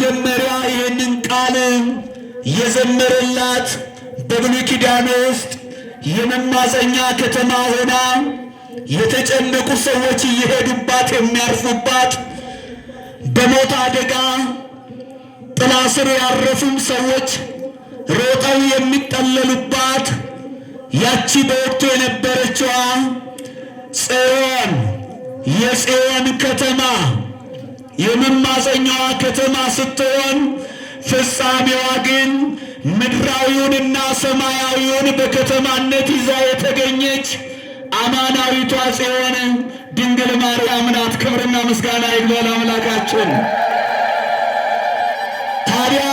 በመጀመሪያ ይህንን ቃል የዘመረላት በብሉይ ኪዳን ውስጥ የመማፀኛ ከተማ ሆና የተጨነቁ ሰዎች እየሄዱባት የሚያርፉባት፣ በሞት አደጋ ጥላ ስር ያረፉም ሰዎች ሮጠው የሚጠለሉባት ያቺ በወቅቱ የነበረችዋ ጽዮን የጽዮን ከተማ የመማፀኛዋ ከተማ ስትሆን ፍጻሜዋ ግን ምድራዊውንና ሰማያዊውን በከተማነት ይዛ የተገኘች አማናዊቷ ጽዮን ድንግል ማርያም ናት። ክብርና ምስጋና ይግባው ለአምላካችን። ታዲያ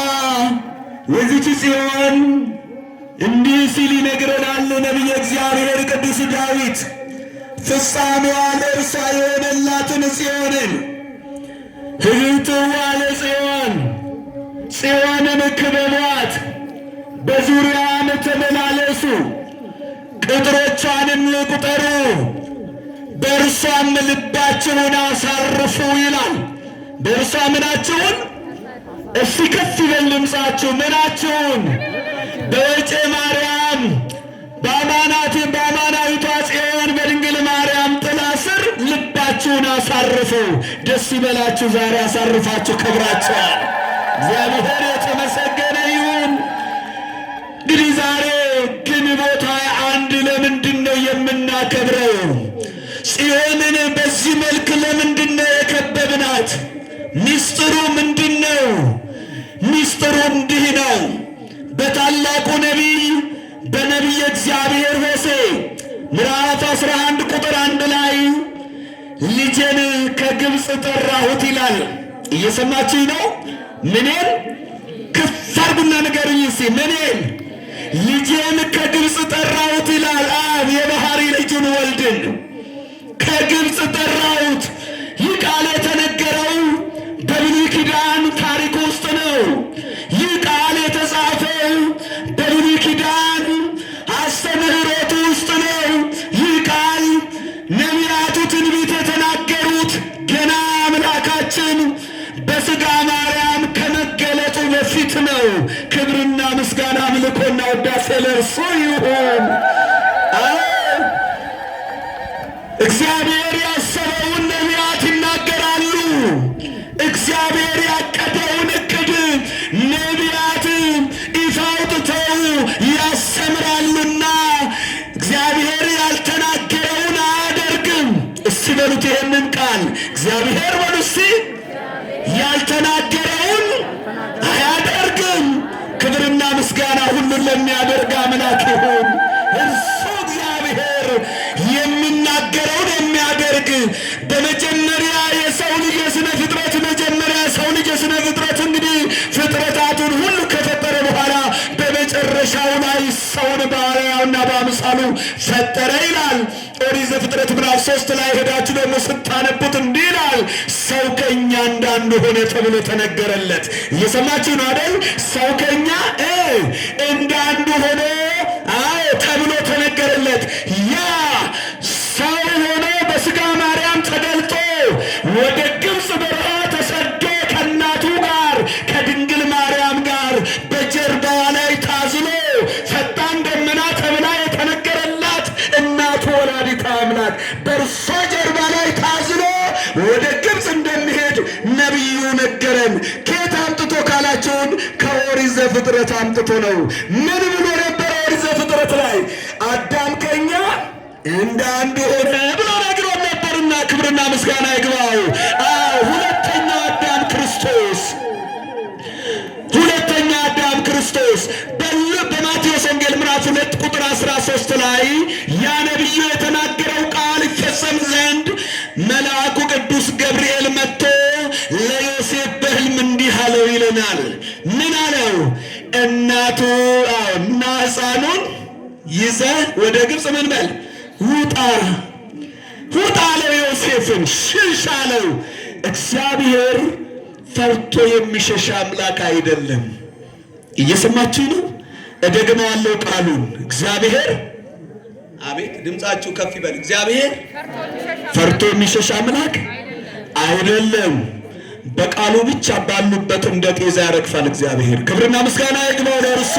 የዚች ጽዮን እንዲህ ሲል ይነግረናል ነቢየ እግዚአብሔር ቅዱስ ዳዊት ፍጻሜዋ ለእርሷ የሆነላትን ጽዮንን ህይወትዋ ለጽዮን ጽዮንን ክበቧት፣ በዙሪያዋም ተመላለሱ፣ ቅጥሮቿንም ቁጠሩ፣ በእርሷም ልባችሁን አሳርፉ ይላል። በእርሷ ምናችሁን? እስቲ ከፍ ይበል ድምፃችሁ። ምናችሁን? በወጬ ማርያም በአማናዊቷ ጽዮን በድንግል ማርያም ጥላ ስር ልባችሁን አሳርፉ። ደስ ይበላችሁ። ዛሬ አሳርፋችሁ ከብራችኋል። እግዚአብሔር የተመሰገነ ይሁን። እንግዲህ ዛሬ ግንቦት 21 ለምንድን ነው የምናከብረው? ጽዮንን በዚህ መልክ ለምንድን ነው የከበብናት? ሚስጥሩ ምንድን ነው? ሚስጥሩ እንዲህ ነው። በታላቁ ነቢይ በነቢየ እግዚአብሔር ሆሴዕ ምዕራፍ 11 ቁጥር 1 ላይ ልጄን ከግብፅ ጠራሁት ይላል። እየሰማችኝ ነው? ምንን? ከፍ አድርጉና ንገሩኝ እስኪ። ምንን? ልጄን ከግብፅ ጠራሁት ይላል። አብ የባህሪ ልጁን ወልድን ከግብፅ ጠራሁት። ይህ ቃል የተነገረው በብሉይ ኪዳን ታሪክ ውስጥ ነው። ይህ ቃል የተጻፈው በብሉይ ኪዳን አስተምህሮት ውስጥ ነው። ይህ ቃል ነቢያቱ ትንቢት የተናገሩት ገና አምላካችን በሥጋ ማርያም ከመገለጡ በፊት ነው። ክብርና ምስጋና አምልኮና ውዳሴ ለእርሱ ይሁን። እግዚአብሔር ያሰበውን ነቢያት ይናገራሉ። እግዚአብሔር ያቀደውን እቅድ ነቢያት ይፋ አውጥተው ያስተምራሉና እግዚአብሔር ያልተናገረውን አያደርግም። እስቲ በሉት ይሄንን ቃል እግዚአብሔር በሉ እስቲ ያልተናገረውን አያደርግም። ክብርና ምስጋና ሁሉን ለሚያደርግ አምላክ ይሁን። እርሱ እግዚአብሔር የሚናገረውን የሚያደርግ በመጀመሪያ የሰው ልጅ የሥነ ፍጥረት መጀመሪያ ሰው ልጅ የሥነ ፍጥረት እንግዲህ ፍጥረታቱን ሁሉ ከፈጠረ በኋላ በመጨረሻው ላይ ሰውን በአርአያውና በአምሳሉ ፈጠረ ይላል። ኦሪት ዘፍጥረት ምዕራፍ 3 ላይ ሄዳችሁ ደግሞ ስታነቡት እንዲህ ይላል፣ ሰው ከእኛ እንዳንዱ ሆነ ተብሎ ተነገረለት። እየሰማችሁ ነው አይደል? ሰው ከእኛ እንዳንዱ ሆነ ተብሎ ተነገረለት። ያ ሰው ሆኖ በሥጋ ማርያም ተገልጦ ወደ ግብፅ በረሃ ተሰዶ ከእናቱ ጋር ከድንግል ማርያም ጋር በጀርባዋ ላይ ታዝሎ ፈጣን ደመና ተብላ የተነገረላት እናቱ ወላዲተ አምላክ በእርሷ ጀርባ ላይ ታዝሎ ወደ ግብፅ እንደሚሄድ ነቢዩ ነገረን። ከየት አምጥቶ ካላቸውን ከኦሪት ዘፍጥረት አምጥቶ ነው። ምን ብሎ ነበረ ኦሪት ዘፍጥረት ላይ? አዳም ከእኛ እንደ አንዱ ሆነ ብሎ ነግሮን ነበርና ክብርና ምስጋና ይግባው። ሁለተኛው አዳም ክርስቶስ፣ ሁለተኛው አዳም ክርስቶስ በማቴዎስ ወንጌል ምዕራፍ 2 ቁጥር 13 ላይ ያ ነቢዩ የተናገረው ቃል ይፈጸም ዘንድ መልአኩ ቅዱስ ገብርኤል መጥቶ ለዮሴፍ በሕልም እንዲህ አለው ይለናል። ምን አለው? እናቱ እና ሕፃኑን ይዘህ ወደ ግብፅ ምን በል ውጣ ውጣ አለው። ዮሴፍን ሽሽ አለው። እግዚአብሔር ፈርቶ የሚሸሽ አምላክ አይደለም። እየሰማችሁ ነው? እደግመዋለሁ ቃሉን። እግዚአብሔር አቤት ድምፃችሁ ከፍ ይበል። እግዚአብሔር ፈርቶ የሚሸሽ አምላክ አይደለም። በቃሉ ብቻ ባሉበት እንደ ጤዛ ያረግፋል እግዚአብሔር። ክብርና ምስጋና ይግባው ለእርሱ።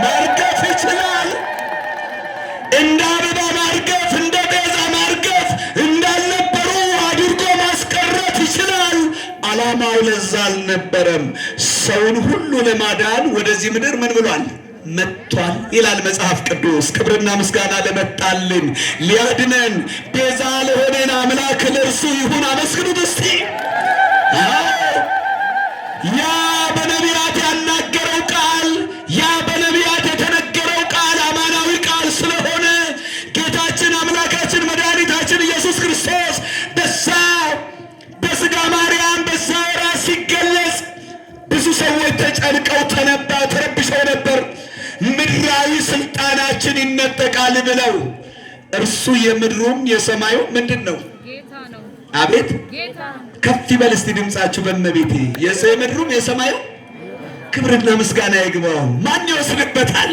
ማርገፍ ይችላል። እንደ አበባ ማርገፍ፣ እንደ ጤዛ ማርገፍ፣ እንዳልነበሩ አድርጎ ማስቀረት ይችላል። ዓላማው ለዛ አልነበረም። ሰውን ሁሉ ለማዳን ወደዚህ ምድር ምን ብሏል? መጥቷል ይላል መጽሐፍ ቅዱስ። ክብርና ምስጋና ለመጣልን ሊያድነን ቤዛ ለሆነን አምላክ ለእርሱ ይሁን። አመስግኑት እስቲ። ያ በነቢያት ያናገረው ቃል፣ ያ በነቢያት የተነገረው ቃል አማናዊ ቃል ስለሆነ ጌታችን አምላካችን መድኃኒታችን ኢየሱስ ክርስቶስ በዛ በሥጋ ማርያም በዛ ወራት ሲገለጽ ብዙ ሰዎች ተጨንቀው ተረብሸው ነበር። ምድራዊ ስልጣናችን ይነጠቃል ብለው። እርሱ የምድሩም የሰማዩ ምንድን ነው? ጌታ ነው። አቤት ጌታ። ከፍ ይበል እስቲ ድምጻችሁ በእመቤቴ። የምድሩም የሰማዩ ክብርና ምስጋና ይግባው። ማን ይወስድበታል?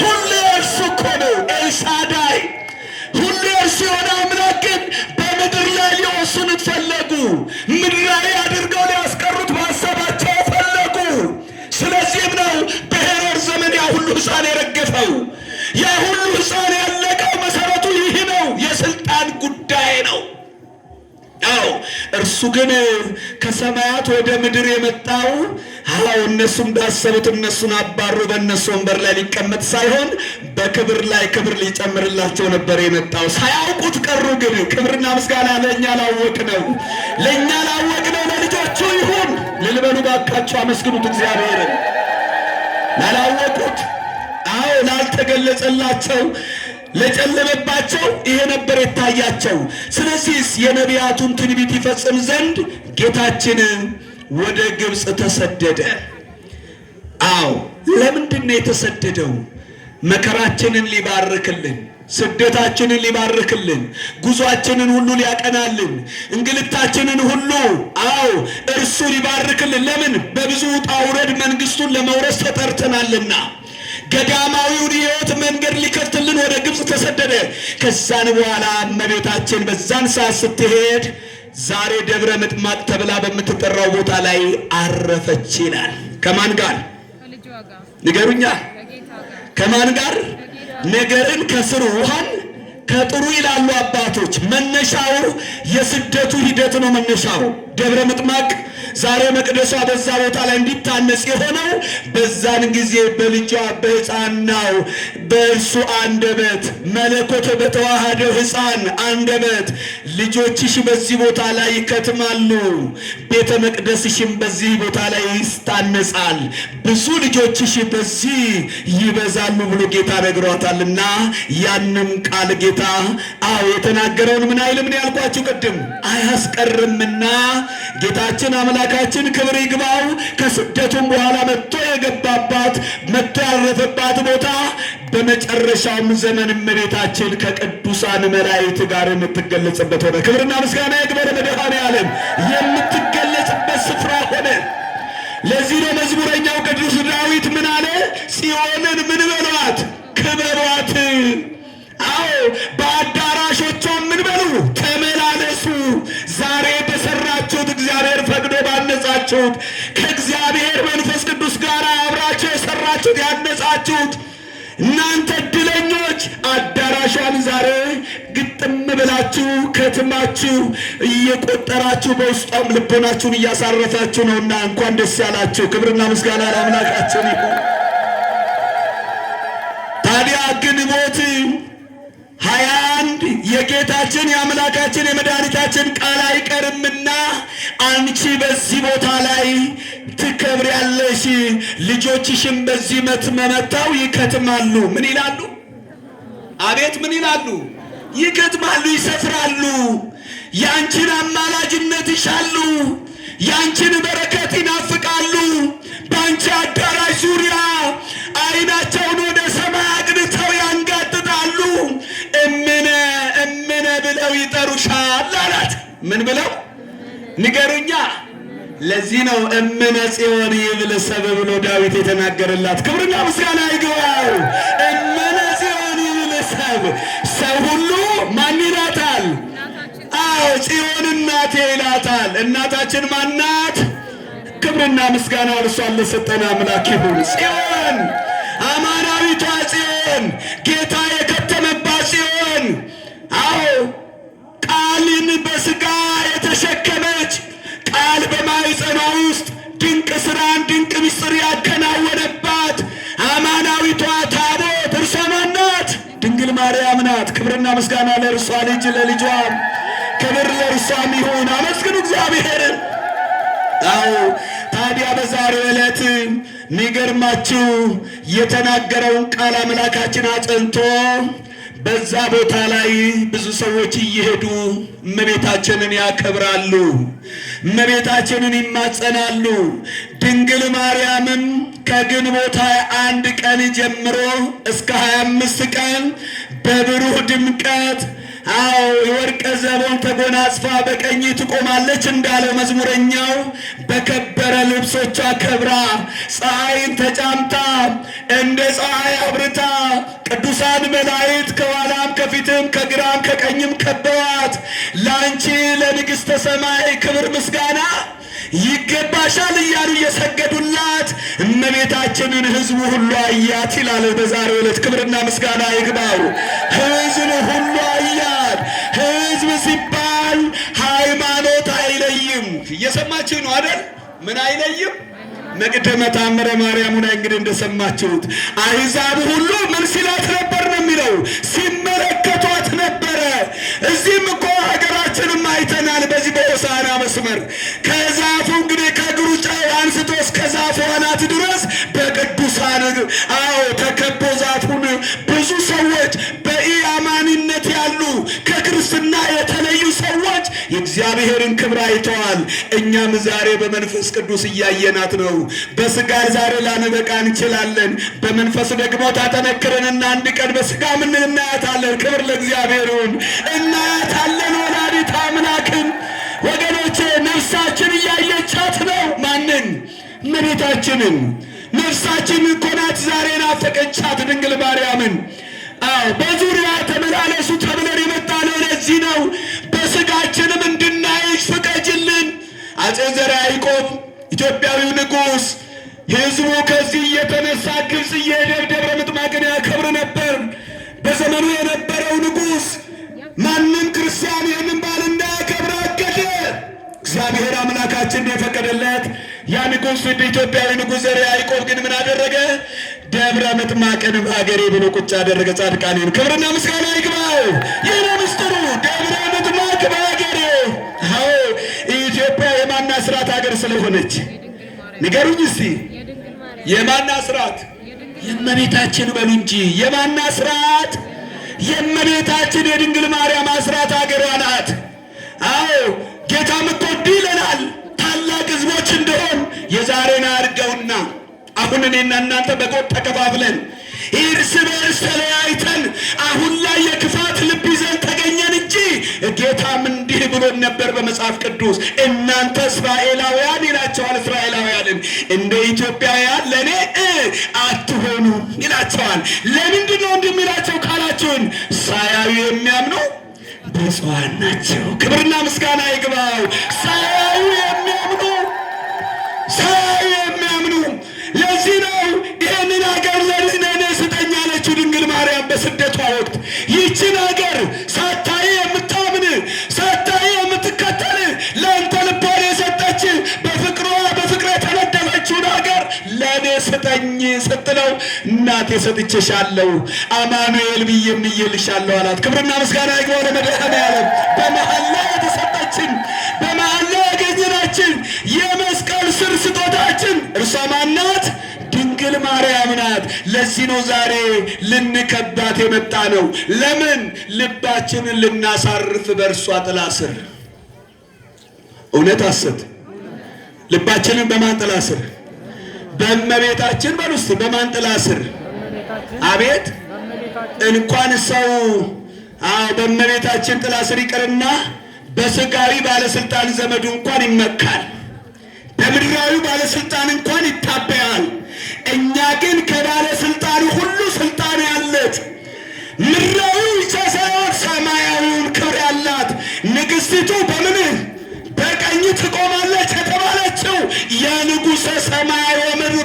ሁሉ እርሱ እኮ ነው። ኤልሳዳይ ሁሉ እርሱ የሆነ አምላክ ግን በምድር ላይ ሊወስኑት ፈለጉ። ምድራዊ አድርገው ሊያስቀሩት ማሰባቸው ፈለጉ። ስለዚህም ነው በሄሮድስ ዘመን ያ ሁሉ ሕፃን የረገፈው። ያ ሁሉ ሕፃን ያለቀው መሰረቱ ይህ ነው። የስልጣን ጉዳይ ነው። አዎ እርሱ ግን ከሰማያት ወደ ምድር የመጣው እነሱ እንዳሰቡት እነሱን አባሩ በእነሱ ወንበር ላይ ሊቀመጥ ሳይሆን በክብር ላይ ክብር ሊጨምርላቸው ነበር የመጣው። ሳያውቁት ቀሩ። ግን ክብርና ምስጋና ለእኛ ላወቅነው ለልጆቹ ይሁን። ልልበሉ ባካችሁ፣ አመስግኑት እግዚአብሔርን። ላላወቁት፣ አዎ ላልተገለጸላቸው፣ ለጨለመባቸው ይሄ ነበር የታያቸው። ስለዚህ የነቢያቱን ትንቢት ይፈጽም ዘንድ ጌታችን ወደ ግብፅ ተሰደደ። አዎ ለምንድን ነው የተሰደደው? መከራችንን ሊባርክልን፣ ስደታችንን ሊባርክልን፣ ጉዟችንን ሁሉ ሊያቀናልን፣ እንግልታችንን ሁሉ አዎ እርሱ ሊባርክልን። ለምን? በብዙ ውጣ ውረድ መንግስቱን ለመውረስ ተጠርተናልና። ገዳማዊውን ሕይወት መንገድ ሊከፍትልን ወደ ግብፅ ተሰደደ። ከዛን በኋላ እመቤታችን በዛን ሰዓት ስትሄድ ዛሬ ደብረ ምጥማቅ ተብላ በምትጠራው ቦታ ላይ አረፈች ይላል። ከማን ጋር ንገሩኛ? ከማን ጋር? ነገርን ከስሩ ውሃን ከጥሩ ይላሉ አባቶች። መነሻው የስደቱ ሂደት ነው። መነሻው ደብረ ምጥማቅ ዛሬ መቅደሷ በዛ ቦታ ላይ እንዲታነጽ የሆነው በዛን ጊዜ በልጇ በሕፃናው በእርሱ አንደበት መለኮት በተዋሃደው ሕፃን አንደበት ልጆችሽ በዚህ ቦታ ላይ ይከትማሉ፣ ቤተ መቅደስሽም በዚህ ቦታ ላይ ይታነጻል፣ ብዙ ልጆችሽ በዚህ ይበዛሉ ብሎ ጌታ ነግሯታልና ያንም ቃል ጌታ የተናገረውን ምን አይልም ነው ያልኳችሁ ቅድም፣ አያስቀርምና ጌታችን አምላካችን ክብር ይግባው ከስደቱም በኋላ መጥቶ የገባባት መጥቶ ያረፈባት ቦታ በመጨረሻውም ዘመን እመቤታችን ከቅዱሳን መላእክት ጋር የምትገለጽበት ሆነ። ክብርና ምስጋና ይግባው ለመድኃኔዓለም የምትገለጽበት ስፍራ ሆነ። ለዚህ ነው መዝሙረኛው ቅዱስ ዳዊት ምን አለ? ጽዮንን ምን በሏት? ክበሯት። አዎ በአዳራሾቿም ምን በሉ? ተመላለሱ። ዛሬ በሰራችሁት እግዚአብሔር ፈቅዶ ባነጻችሁት ከእግዚአብሔር መንፈስ ቅዱስ ጋር አብራችሁ የሰራችሁት ያነጻችሁት እናንተ ዕድለኞች አዳራሿን ዛሬ ግጥም ብላችሁ ከትማችሁ እየቆጠራችሁ በውስጧም ልቦናችሁን እያሳረፋችሁ ነውና እንኳን ደስ ያላችሁ። ክብርና ምስጋና ለአምላካችን ይሁን። ታዲያ ግንቦት 21 የጌታችን የአምላካችን የመድኃኒታችን ቃል አይቀርምና አንቺ በዚህ ቦታ ላይ ትከብሪያለሽ፣ ልጆችሽም በዚህ መጥተው ይከትማሉ። ምን ይላሉ? አቤት ምን ይላሉ? ይከትማሉ፣ ይሰፍራሉ። ያንቺን አማላጅነት ይሻሉ፣ ያንቺን በረከት ይናፍቃሉ። በአንቺ አዳራሽ ዙሪያ አይናቸውን ወደ ሰማይ አቅንተው ያንጋጥጣሉ። እምነ ብለው ይጠሩሻል አላት። ምን ብለው ንገሩኛ? ለዚህ ነው እምነ ጽዮን ይብል ሰብ ብሎ ዳዊት የተናገረላት። ክብርና ምስጋና ይግባው። እምነ ጽዮን ይብል ሰብ፣ ሰው ሁሉ ማን ይላታል? አዎ ጽዮን እናቴ ይላታል። እናታችን ማናት? ክብርና ምስጋና እርሷን ለሰጠን አምላክ ይሁን። ጽዮን፣ አማናዊቷ ጽዮን፣ ጌታ የከተመባት ጽዮን፣ አዎ ቃልን በሥጋ የተሸከመች ቃል በማኅፀኗ ውስጥ ድንቅ ሥራን ድንቅ ምስጢር ያከናወነባት አማናዊቷ ታቦት እርሷ ናት፣ ድንግል ማርያም ናት። ክብርና ምስጋና ለእርሷ ልጅ ለልጇ ክብር ለእርሷም ይሁን። አመስግኑ እግዚአብሔርን። አዎ ታዲያ በዛሬው ዕለት የሚገርማችሁ የተናገረውን ቃል አምላካችን አጽንቶ በዛ ቦታ ላይ ብዙ ሰዎች እየሄዱ እመቤታችንን ያከብራሉ፣ እመቤታችንን ይማጸናሉ። ድንግል ማርያምም ከግንቦት 21 ቀን ጀምሮ እስከ 25 ቀን በብሩህ ድምቀት አዎ የወርቀ ዘቦን ተጎናጽፋ በቀኝ ትቆማለች እንዳለው መዝሙረኛው በከበረ ልብሶቿ ከብራ ፀሐይን ተጫምታ እንደ ፀሐይ አብርታ ቅዱሳን መላእክት ከኋላም ከፊትም ከግራም ከቀኝም ከበዋት ላንቺ ለንግሥተ ሰማይ ክብር ምስጋና ይገባሻል እያሉ እየሰገዱላት እመቤታችንን ሕዝቡ ሁሉ አያት ይላል። በዛሬው ዕለት ክብርና ምስጋና ይግባው። ሕዝብ ሁሉ አያት። ሕዝብ ሲባል ሃይማኖት አይለይም። እየሰማችሁ ነው አይደል? ምን አይለይም? መቅደመ ተአምረ ማርያም ላይ እንግዲህ እንደሰማችሁት አሕዛብ ሁሉ ምን ሲላት ነበር ነው የሚለው? ሲመለከቷት ነበረ። እዚህም እኮ ሀገራችንም አይተናል። በዚህ በሆሳዕና መስመር ከዛፉ እንግዲህ ከእግሩ ጫፍ አንስቶ እስከ ዛፉ አናት ድረስ በቅዱሳን አዎ ተከቦ ዛፉን ብዙ ሰዎች በኢአማኒነት ያሉ ከክርስትና የተለዩ ሰዎች የእግዚአብሔርን ክብር አይተዋል። እኛም ዛሬ በመንፈስ ቅዱስ እያየናት ነው። በስጋ ዛሬ ላንበቃ እንችላለን። በመንፈስ ደግሞ ታጠነክረንና አንድ ቀን በስጋ ምን እናያታለን። ክብር ለእግዚአብሔር ይሁን። እናያታለን ወላዲተ አምላክን። ወገኖቼ ነፍሳችን እያየቻት ነው። ማንን? እመቤታችንን። ነፍሳችን እኮ ናት ዛሬ ናፈቀቻት ድንግል ማርያምን። አዎ በዙሪያ ተመላለሱ ተብለን የመጣነው ለዚህ ነው። በስጋችንም እንድናይሽ ፍቀጅልን። አፄ ዘርዓ ያዕቆብ ኢትዮጵያዊው ንጉሥ ሕዝቡ ከዚህ እየተነሳ ግብፅ እየሄደ ደብረ ምጥማቅን ያከብር ነበር። በዘመኑ የነበረው ንጉሥ ማንም ክርስቲያን ይህንን በዓል እንዳያከብር አገደ። እግዚአብሔር አምላካችን የፈቀደለት ያ ንጉሥ ኢትዮጵያዊ ንጉሥ ዘርዓ ያዕቆብ ግን ምን አደረገ? ደብረ ምጥማቅን በሀገሬ ብሎ ቁጭ አደረገ። ጻድቃኔን ክብርና ምስጋና ይግባው። ይህ ነው ምስጢሩ። ደብረ ምጥማቅ በሀገሬ። አዎ ኢትዮጵያ የማና ስርዓት ሀገር ስለሆነች ንገሩኝ እስቲ። የማና ስርዓት? የእመቤታችን በሉ እንጂ። የማና ስርዓት? የእመቤታችን የድንግል ማርያም አስራት ሀገሯ ናት። አዎ ጌታም እኮ እንዲህ ይለናል፣ ታላቅ ሕዝቦች እንደሆን የዛሬን አድርገውና አሁን እኔና እናንተ በጎጥ ተከፋፍለን እርስ በርስ ተለያይተን አሁን ላይ የክፋት ልብ ይዘን ተገኘን እንጂ ጌታም እንዲህ ብሎን ነበር በመጽሐፍ ቅዱስ። እናንተ እስራኤላውያን ይላቸዋል። እስራኤላውያንን እንደ ኢትዮጵያውያን ለእኔ አትሆኑ ይላቸዋል። ለምንድን ነው እንዲህ የሚላቸው ካላችሁን፣ ሳያዩ የሚያምኑ ብፁዓን ናቸው። ክብርና ምስጋና ይግባው። ሳያዩ የሚያምኑ ለዚህ ነው ይህንን ሀገር ለእኔ ስጠኝ አለችው ድንግል ማርያም በስደቷ ወቅት። ይህችን ሀገር ሳታይ የምታምን ሳታይ የምትከተል ለአንተ ልቧን የሰጠች በፍቅር የተነደፈችውን ሀገር ለእኔ ስጠኝ ስትለው እናቴ ሰጥቼሻለሁ አማኑኤል ብዬ ምዬልሻለሁ አላት። ክብርና ምስጋና ይግባው ለመድኃኔዓለም። በመሐላ የተሰጠችን በመሐላ ያገኘናችን የመስቀል ስር ስጦታችን እርሷ ማናት? ድንግል ማርያም ናት። ለዚህ ነው ዛሬ ልንከባት የመጣ ነው። ለምን? ልባችንን ልናሳርፍ በእርሷ ጥላ ስር። እውነት ሐሰት? ልባችንን በማን ጥላ ስር? በእመቤታችን በሉ እስቲ። በማን ጥላ ስር? አቤት እንኳን ሰው በእመቤታችን ጥላ ስር ይቅርና በስጋዊ ባለስልጣን ዘመዱ እንኳን ይመካል። በምድራዊ ባለስልጣን እንኳን ይታበያል። እኛ ግን ከባለስልጣን ሁሉ ስልጣን ያለት ምድራዊ ብቻ ሳይሆን ሰማያዊውን ክብር ያላት ንግሥቲቱ በምን በቀኝ ትቆማለች የተባለችው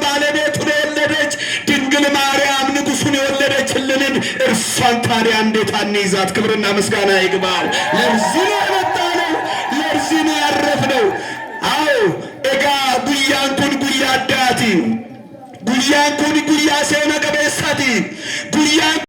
ባለቤቱን የወለደች ድንግል ማርያም ንጉሡን የወለደችልንን እርሷን ታዲያ እንዴት አንይዛት? ክብርና ምስጋና ይግባል። ለዚህ ነው የመጣነው፣ ለዚህ ነው ያረፍነው። አዎ ኤጋ ጉያንኩን ጉያ አዳቲ ጉያንኩን ጉያ ሴነ ቀቤሳቲ ጉያ